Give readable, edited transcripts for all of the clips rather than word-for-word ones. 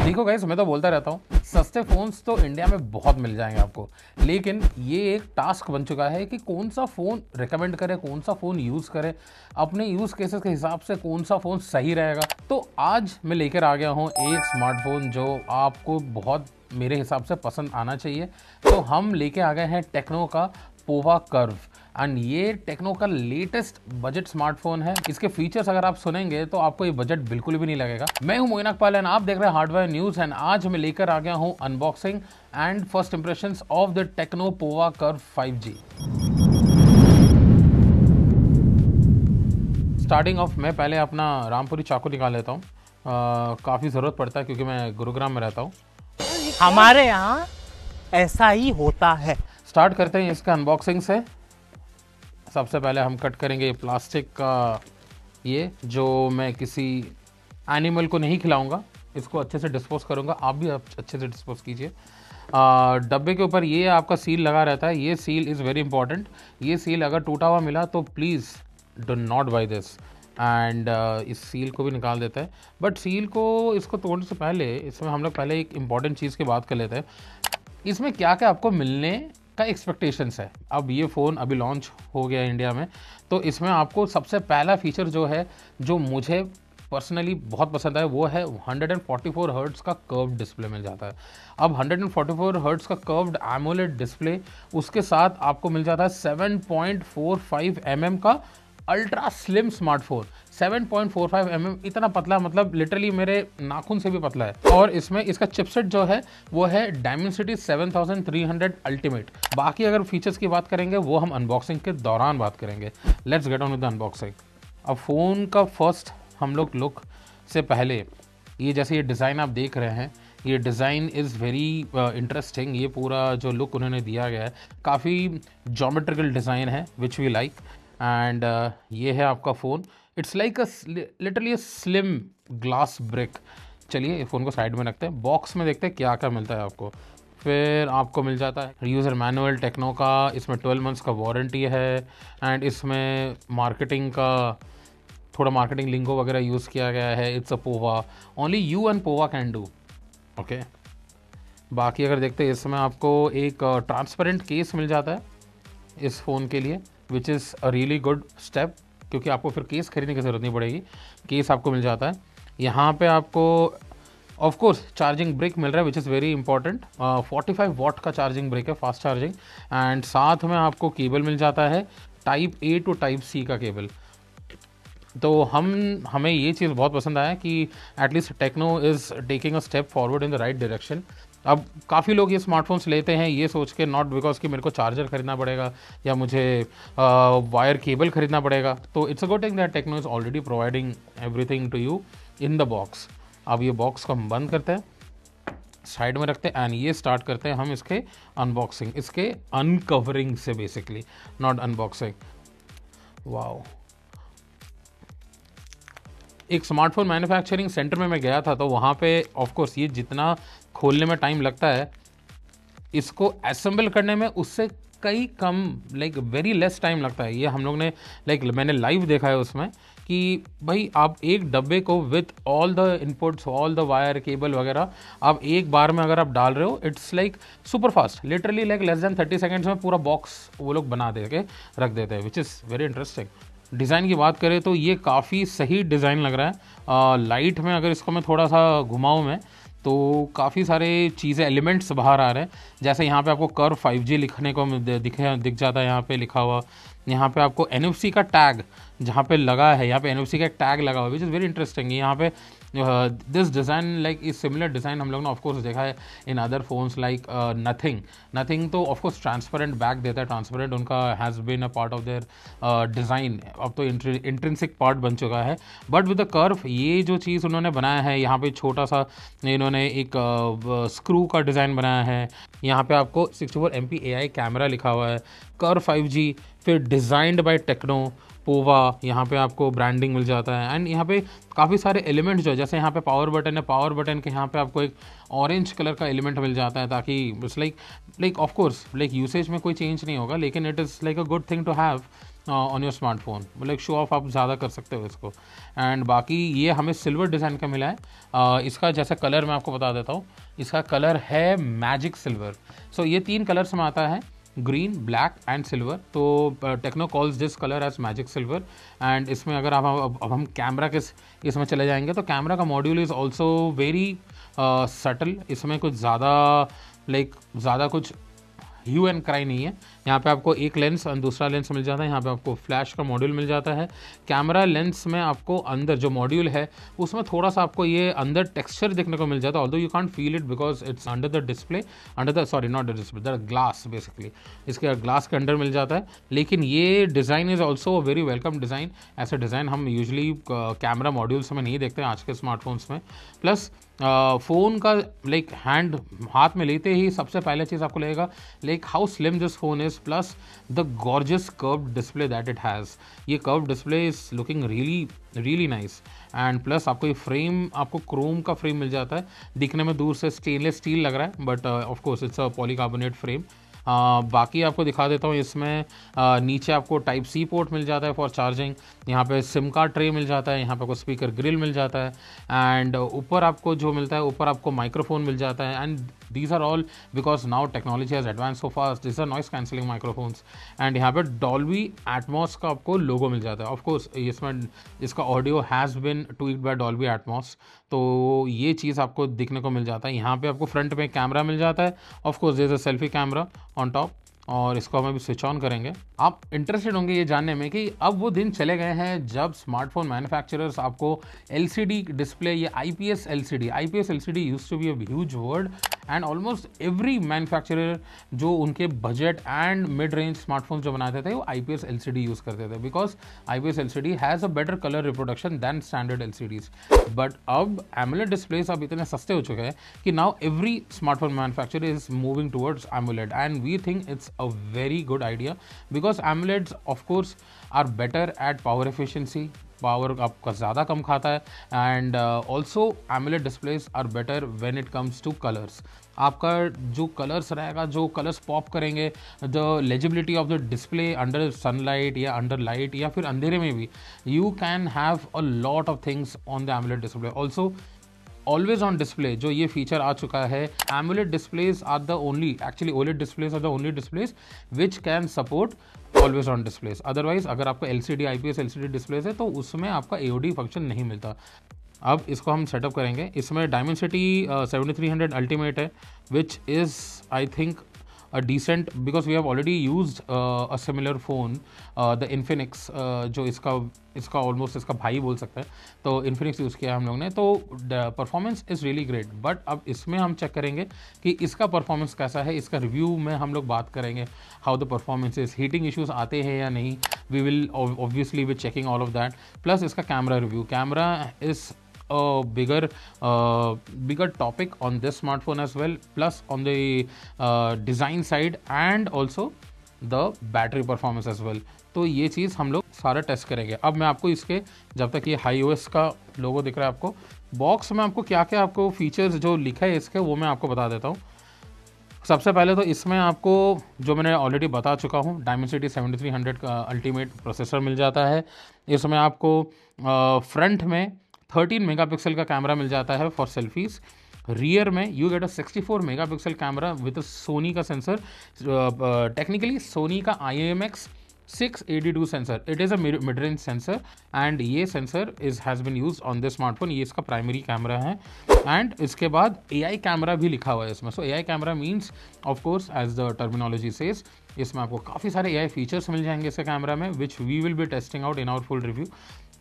देखो गाइस, मैं तो बोलता रहता हूँ सस्ते फ़ोन्स तो इंडिया में बहुत मिल जाएंगे आपको, लेकिन ये एक टास्क बन चुका है कि कौन सा फ़ोन रिकमेंड करें, कौन सा फ़ोन यूज़ करें, अपने यूज़ केसेस के हिसाब से कौन सा फ़ोन सही रहेगा। तो आज मैं लेकर आ गया हूँ एक स्मार्टफ़ोन जो आपको बहुत मेरे हिसाब से पसंद आना चाहिए। तो हम लेके आ गए हैं टेक्नो का पोवा कर्व एंड ये टेक्नो का लेटेस्ट बजट स्मार्टफोन है। इसके फीचर्स अगर आप सुनेंगे तो आपको ये बजट बिल्कुल भी नहीं लगेगा। मैं हूं मोइन अकपाल एंड आप देख रहे हैं हार्डवेयर न्यूज एंड आज मैं लेकर आ गया हूं unboxing and first impressions of the Tecno Pova Curve 5G। Starting of मैं पहले अपना रामपुरी चाकू निकाल लेता हूँ। काफ़ी ज़रूरत पड़ता है क्योंकि मैं गुरुग्राम में रहता हूँ। हमारे यहाँ ऐसा ही होता है। स्टार्ट करते हैं इसका अनबॉक्सिंग से। सबसे पहले हम कट करेंगे प्लास्टिक का, ये जो मैं किसी एनिमल को नहीं खिलाऊंगा, इसको अच्छे से डिस्पोज करूंगा। आप भी अच्छे से डिस्पोज कीजिए। डब्बे के ऊपर ये आपका सील लगा रहता है, ये सील इज़ वेरी इंपॉर्टेंट। ये सील अगर टूटा हुआ मिला तो please do not buy this. And इस सील को भी निकाल देते हैं, बट सील को इसको तोड़ने से पहले इसमें हम लोग पहले एक इम्पॉर्टेंट चीज़ की बात कर लेते हैं। इसमें क्या क्या आपको मिलने का एक्सपेक्टेशंस है। अब ये फ़ोन अभी लॉन्च हो गया है इंडिया में, तो इसमें आपको सबसे पहला फीचर जो है, जो मुझे पर्सनली बहुत पसंद है, वो है 144 हर्ट्ज़ का कर्व्ड डिस्प्ले मिल जाता है। अब 144 हर्ट्ज़ का कर्व्ड एमोलेड डिस्प्ले, उसके साथ आपको मिल जाता है 7.45 mm का अल्ट्रा स्लिम स्मार्टफोन। 7.45 mm इतना पतला, मतलब लिटरली मेरे नाखून से भी पतला है। और इसमें इसका चिपसेट जो है वो है डायमेंसिटी 7300 अल्टीमेट। बाकी अगर फीचर्स की बात करेंगे वो हम अनबॉक्सिंग के दौरान बात करेंगे। Let's get on with the unboxing. अब फ़ोन का फर्स्ट हम लोग लुक से पहले, ये जैसे ये डिज़ाइन आप देख रहे हैं, ये डिज़ाइन इज़ वेरी इंटरेस्टिंग। ये पूरा जो लुक उन्होंने दिया गया है काफ़ी जोमेट्रिकल डिज़ाइन है, विच वी लाइक। एंड ये है आपका phone. It's like a literally a slim glass brick. चलिए फ़ोन को साइड में रखते हैं, बॉक्स में देखते हैं क्या क्या मिलता है आपको। फिर आपको मिल जाता है यूज़र मैनुअल टेक्नो का, इसमें 12 मंथ्स का वारंटी है। एंड इसमें मार्केटिंग का थोड़ा मार्केटिंग लिंगो वगैरह यूज़ किया गया है। It's a Pova, only you and Pova can do. Okay, बाकी अगर देखते हैं इसमें आपको एक ट्रांसपेरेंट केस मिल जाता है इस फ़ोन के लिए, which is a really good step, क्योंकि आपको फिर केस खरीदने की ज़रूरत नहीं पड़ेगी। केस आपको मिल जाता है। यहाँ पे आपको ऑफ कोर्स चार्जिंग ब्रिक मिल रहा है, which is very important. 45 watt का चार्जिंग ब्रिक है, फास्ट चार्जिंग। एंड साथ में आपको केबल मिल जाता है type A to type C का केबल। तो हमें ये चीज़ बहुत पसंद आया कि at least Tecno is taking a step forward in the right direction. अब काफ़ी लोग ये स्मार्टफोन्स लेते हैं ये सोच के, नॉट बिकॉज कि मेरे को चार्जर खरीदना पड़ेगा या मुझे वायर केबल खरीदना पड़ेगा। तो it's a good thing that Tecno is already providing everything to you in the box. अब ये बॉक्स को हम बंद करते हैं, साइड में रखते हैं एंड ये स्टार्ट करते हैं हम इसके अनबॉक्सिंग, इसके अनकवरिंग से बेसिकली, नॉट अनबॉक्सिंग। वाओ, एक स्मार्टफोन मैन्युफैक्चरिंग सेंटर में मैं गया था, तो वहाँ पे ऑफ कोर्स ये जितना खोलने में टाइम लगता है, इसको असेंबल करने में उससे कई कम, लाइक वेरी लेस टाइम लगता है। ये हम लोग ने मैंने लाइव देखा है उसमें कि भाई आप एक डब्बे को with all the inputs, all the wire cable वगैरह आप एक बार में अगर आप डाल रहे हो, it's like super fast, literally like less than 30 seconds में पूरा बॉक्स वो लोग बना दे के रख देते हैं, विच इज़ वेरी इंटरेस्टिंग। डिज़ाइन की बात करें तो ये काफ़ी सही डिज़ाइन लग रहा है। लाइट में अगर इसको मैं थोड़ा सा घुमाऊँ मैं, तो काफ़ी सारे चीज़ें एलिमेंट्स बाहर आ रहे हैं। जैसे यहाँ पे आपको कर्व 5G लिखने को दिख जाता है, यहाँ पे लिखा हुआ। यहाँ पे आपको NFC का टैग जहाँ पे लगा है, यहाँ पे NFC का एक टैग लगा हुआ है, विच इज़ वेरी इंटरेस्टिंग। यहाँ पे this design like is similar design हम लोग ने ऑफकोर्स देखा है in other phones like Nothing तो ऑफकोर्स ट्रांसपेरेंट बैक देता है, ट्रांसपेरेंट उनका has been a part of their design, अब तो इंट्रिंसिक पार्ट बन चुका है। बट विद द कर्व ये जो चीज़ उन्होंने बनाया है, यहाँ पे छोटा सा इन्होंने एक स्क्रू का डिज़ाइन बनाया है। यहाँ पे आपको 64 MP AI कैमरा लिखा हुआ है, कर्व 5G, फिर डिज़ाइंड बाय टेक्नो पोवा, यहाँ पे आपको ब्रांडिंग मिल जाता है। एंड यहाँ पे काफ़ी सारे एलिमेंट्स जो है, जैसे यहाँ पे पावर बटन है, पावर बटन के यहाँ पे आपको एक ऑरेंज कलर का एलिमेंट मिल जाता है, ताकि it's like of course like usage में कोई चेंज नहीं होगा, लेकिन it is like a good thing to have on your smartphone, मतलब शो ऑफ आप ज़्यादा कर सकते हो इसको। एंड बाकी ये हमें सिल्वर डिज़ाइन का मिला है। इसका जैसा कलर मैं आपको बता देता हूँ, इसका कलर है मैजिक सिल्वर। सो ये 3 कलर्स में आता है, ग्रीन, ब्लैक एंड सिल्वर। तो Tecno calls this colour as magic silver. And इसमें अगर आप अब हम कैमरा के इसमें चले जाएंगे तो कैमरा का module is also very subtle. इसमें कुछ ज़्यादा कुछ ह्यू एंड क्राई नहीं है। यहाँ पे आपको एक लेंस और दूसरा लेंस मिल जाता है, यहाँ पे आपको फ्लैश का मॉड्यूल मिल जाता है। कैमरा लेंस में आपको अंदर जो मॉड्यूल है उसमें थोड़ा सा आपको ये अंदर टेक्सचर देखने को मिल जाता है, although you can't feel it because it's under the display, not the display, the glass basically, इसके ग्लास के अंडर मिल जाता है। लेकिन ये design is also very welcome design. ऐसे डिज़ाइन हम यूजली कैमरा मॉड्यूल्स में नहीं देखते हैं आज के स्मार्टफोन्स में। प्लस फ़ोन का हाथ में लेते ही सबसे पहले चीज़ आपको लगेगा how slim this phone is, plus the gorgeous curved display that it has. ये curved display is looking really nice. And plus आपको ये फ्रेम, आपको क्रोम का फ्रेम मिल जाता है। दिखने में दूर से स्टेनलेस स्टील लग रहा है, but of course it's a polycarbonate frame. बाकी आपको दिखा देता हूँ, इसमें नीचे आपको टाइप सी पोर्ट मिल जाता है फॉर चार्जिंग, यहाँ पे सिम कार्ड ट्रे मिल जाता है, यहाँ पे आपको स्पीकर ग्रिल मिल जाता है। एंड ऊपर आपको जो मिलता है, ऊपर आपको माइक्रोफोन मिल जाता है। And these are all because now technology has advanced so fast, these are noise cancelling microphones। And यहाँ पे Dolby Atmos का आपको लोगो मिल जाता है। ऑफ कोर्स इसमें इसका audio has been tweaked by Dolby Atmos, तो ये चीज़ आपको दिखने को मिल जाता है। यहाँ पे आपको फ्रंट में कैमरा मिल जाता है, of course there is a selfie camera on top, और इसको हम अभी स्विच ऑन करेंगे। आप इंटरेस्टेड होंगे ये जानने में कि अब वो दिन चले गए हैं जब स्मार्टफोन मैन्युफैक्चरर्स आपको LCD डिस्प्ले या IPS LCD used to be a huge word, and almost every manufacturer जो उनके budget and mid range smartphone जो बनाते थे वो IPS LCD यूज़ करते थे, because IPS LCD has a better colour reproduction than standard LCDs। But अब AMOLED displays अब इतने सस्ते हो चुके हैं कि now every smartphone manufacturer is moving towards AMOLED, and we think it's a very good idea because AMOLEDs of course are better at power efficiency, power आपका ज़्यादा कम खाता है। And also AMOLED displays are better when it comes to colours. आपका जो colours रहेगा, जो colours pop करेंगे, the legibility of the display under sunlight या अंडर लाइट या फिर अंधेरे में भी, you can have a lot of things on the AMOLED display. Also always on display जो ये फीचर आ चुका है, AMOLED displays are the only, actually OLED displays are the only displays which can support always on displays. Otherwise अगर आपको LCD IPS LCD displace है तो उसमें आपका AOD फंक्शन नहीं मिलता। अब इसको हम सेटअप करेंगे। इसमें Dimensity 7300 अल्टीमेट है, which is I think a decent, because we have already used a similar phone, the Infinix, जो इसका ऑलमोस्ट इसका भाई बोल सकते हैं, तो Infinix यूज़ किया हम लोग ने, तो performance is really great. But अब इसमें हम चेक करेंगे कि इसका परफॉर्मेंस कैसा है, इसका रिव्यू में हम लोग बात करेंगे how the performance is, heating issues आते हैं या नहीं, we will obviously be checking all of that. Plus इसका camera review, camera is a bigger topic on this smartphone as well, plus on the design side and also the battery performance as well। तो ये चीज़ हम लोग सारा test करेंगे। अब मैं आपको इसके, जब तक ये HiOS का लोगो दिख रहा है आपको, बॉक्स में आपको क्या क्या आपको फीचर्स जो लिखा है इसके वो मैं आपको बता देता हूँ। सबसे पहले तो इसमें आपको जो मैंने ऑलरेडी बता चुका हूँ, Dimensity 7300 का अल्टीमेट प्रोसेसर मिल जाता है। इसमें आपको फ्रंट में 13 मेगापिक्सल का कैमरा मिल जाता है फॉर सेल्फीज। रियर में you get a 64 megapixel camera with Sony का सेंसर, टेक्निकली सोनी का IMX 682 sensor. It is a mid range sensor and ये sensor has been used on this smartphone. ये इसका प्राइमरी कैमरा है। And इसके बाद AI camera भी लिखा हुआ है इसमें। So AI camera means of course as the terminology says, इसमें आपको काफ़ी सारे AI फीचर्स मिल जाएंगे इसके कैमरा में, which we will be testing out in our full review.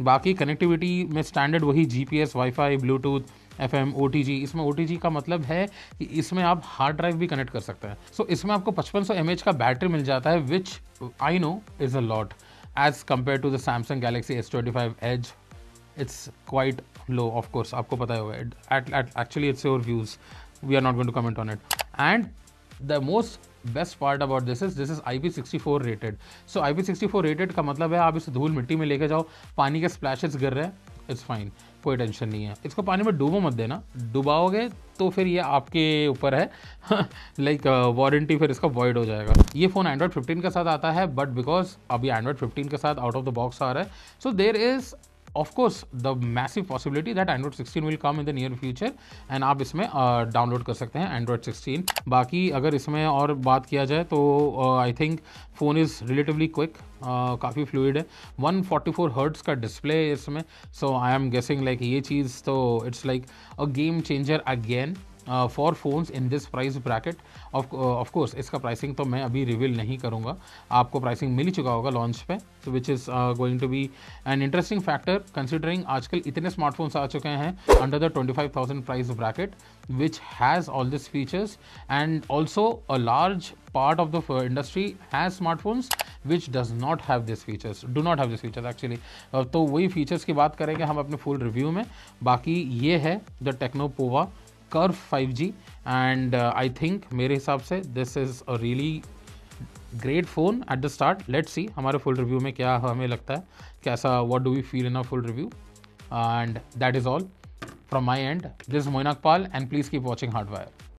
बाकी कनेक्टिविटी में स्टैंडर्ड वही GPS, WiFi, Bluetooth, FM, OTG। इसमें OTG का मतलब है कि इसमें आप हार्ड ड्राइव भी कनेक्ट कर सकते हैं। सो इसमें आपको 5500 mAh का बैटरी मिल जाता है, which I know is a lot as compare to the Samsung Galaxy S25 Edge। It's quite low, of course आपको पता होगा। Actually it's your views, we are not going to comment on it. And the most best part about this is IP64 rated. So IP64 rated का मतलब है आप इसे धूल मिट्टी में लेके जाओ, पानी के स्प्लैशेस गिर रहे हैं, इट्स फाइन, कोई टेंशन नहीं है। इसको पानी में डूबो मत देना, डुबाओगे तो फिर ये आपके ऊपर है लाइक वारंटी फिर इसका वॉइड हो जाएगा। ये फ़ोन एंड्रॉयड 15 के साथ आता है, बट बिकॉज अभी एंड्रॉयड 15 के साथ आउट ऑफ द बॉक्स आ रहा है, so there is of course the massive possibility that Android 16 will come in the near future and आप इसमें डाउनलोड कर सकते हैं Android 16। बाकी अगर इसमें और बात किया जाए तो I think phone is relatively quick, काफ़ी फ्लूइड है। 144 हर्ट्स का डिस्प्ले है इसमें, सो आई एम गेसिंग लाइक ये चीज़ तो it's like a game changer again for phones in this price bracket. Of course इसका प्राइसिंग तो मैं अभी रिवील नहीं करूँगा, आपको प्राइसिंग मिल ही चुका होगा लॉन्च पे, so which is going to be an interesting factor considering आजकल इतने स्मार्टफोन्स आ चुके हैं under the 25,000 price bracket which has all this features, and also a large part of the industry has smartphones which does not have this features, do not have this features actually। तो वही features की बात करेंगे हम अपने full review में। बाकी ये है the Tecno Pova Curve 5G and I think मेरे हिसाब से this is a really great phone at the start. Let's see हमारे फुल रिव्यू में क्या हमें लगता है, कैसा, what do we feel in a full review, and that is all from my end. This is Moin Akpal and please keep watching hardwire.